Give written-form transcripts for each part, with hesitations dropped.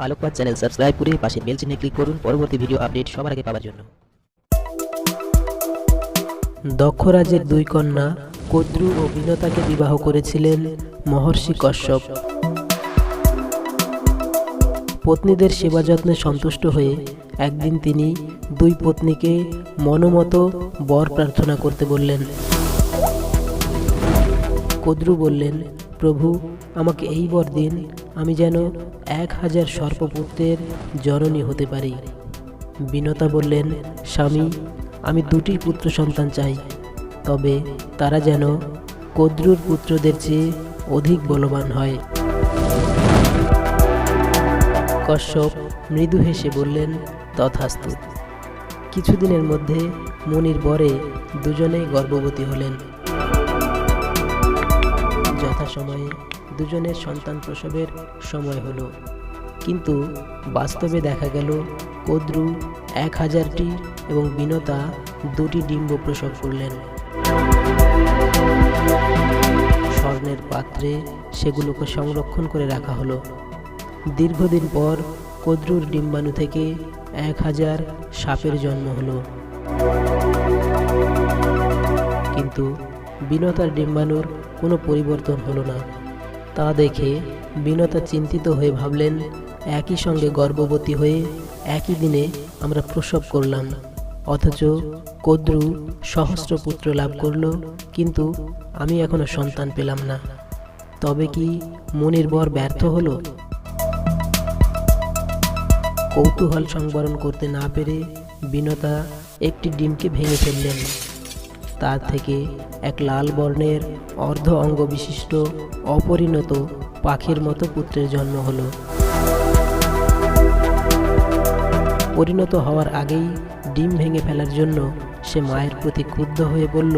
আলোকপাত channel subscribe করে পাশের বেল চিহ্নে ক্লিক করুন পরবর্তী ভিডিও আপডেট সবার আগে পাওয়ার জন্য। দক্ষ রাজের দুই কন্যা কদ্রু ও বিনতাকে বিবাহ করেছিলেন মহর্ষি কশ্যপ। পত্নীদের সেবা যত্নে সন্তুষ্ট হয়ে একদিন তিনি দুই পত্নীকে মনোমতো বর প্রার্থনা করতে বললেন। কদ্রু বললেন, প্রভু, আমাকে এই বর দিন, আমি যেন 1000 সর্পপুত্রের জননী হতে পারি। বিনতা বললেন, স্বামী, আমি 2টি পুত্র সন্তান চাই, তবে তারা যেন কদ্রুর পুত্রদের চেয়ে অধিক বলবান হয়। কশ্যপ মৃদু হেসে বললেন, তথাস্তু। কিছুদিনের মধ্যে মুনির বরে দুজনেই গর্ভবতী হলেন। যথাসময়ে দুজনের সন্তান প্রসবের সময় হলো, কিন্তু বাস্তবে দেখা গেল কদ্রু 1000টি এবং বিনতা 2টি ডিম্ব প্রসব করলেন। স্বর্ণের পাত্রে সেগুলোকে সংরক্ষণ করে রাখা হলো। দীর্ঘদিন পর কদ্রুর ডিম্বাণু থেকে 1000 সাপের জন্ম হলো, কিন্তু বিনতার ডিম্বাণুর কোনো পরিবর্তন হলো না। তা দেখে বিনতা চিন্তিত হয়ে ভাবলেন, একই সঙ্গে গর্ভবতী হয়ে একই দিনে আমরা প্রসব করলাম, অথচ কদ্রু সহস্র পুত্র লাভ করল, কিন্তু আমি এখনো সন্তান পেলাম না। তবে কি মুনির বর ব্যর্থ হলো? কৌতূহল সংবরণ করতে না পেরে বিনতা একটি ডিমকে ভেঙে ফেললেন। তার থেকে এক লাল বর্ণের অর্ধ অঙ্গ বিশিষ্ট অপরিণত পাখির মতো পুত্রের জন্ম হলো। পরিণত হওয়ার আগেই ডিম ভেঙে ফেলার জন্য সে মায়ের প্রতি ক্রুদ্ধ হয়ে বলল,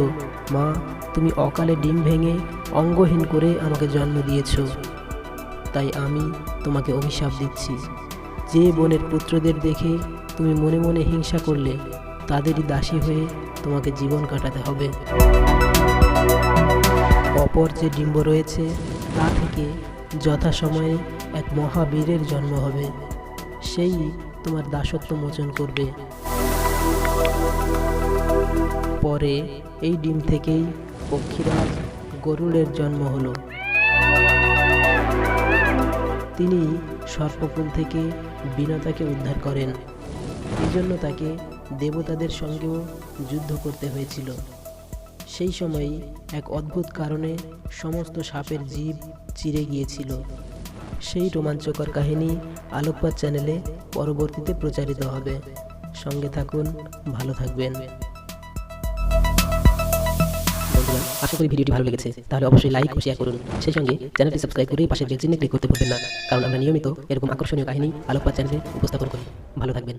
মা, তুমি অকালে ডিম ভেঙে অঙ্গহীন করে আমাকে জন্ম দিয়েছ, তাই আমি তোমাকে অভিশাপ দিচ্ছি। যে বনের পুত্রদের দেখে তুমি মনে মনে হিংসা করলে, তাদেরই দাসী হয়ে তোমাকে জীবন কাটাতে হবে। অপর যে ডিম্ব রয়েছে তা থেকে যথাসময়ে এক মহাবীরের জন্ম হবে, সেই তোমার দাসত্ব মোচন করবে। পরে এই ডিম থেকেই পক্ষীরাজ গরুড়ের জন্ম হলো। তিনি সর্পকুল থেকে বিনতাকে উদ্ধার করেন, এই জন্য তাকে দেবতাদের সঙ্গেও যুদ্ধ করতে হয়েছিল। সেই সময়ই এক অদ্ভুত কারণে সমস্ত সাপের জিভ চিরে গিয়েছিল। সেই রোমাঞ্চকর কাহিনী আলোকপাত চ্যানেলে পরবর্তীতে প্রচারিত হবে। সঙ্গে থাকুন, ভালো থাকবেন। আশা করি ভিডিওটি ভালো লেগেছে, তাহলে অবশ্যই লাইক ও শেয়ার করুন। সেই সঙ্গে চ্যানেলটি সাবস্ক্রাইব করে পাশের বেল চিহ্নে ক্লিক করতে ভুলবেন না, কারণ আমরা নিয়মিত এরকম আকর্ষণীয় কাহিনী আলোকপাত চ্যানেলে উপস্থাপন করি। ভালো থাকবেন।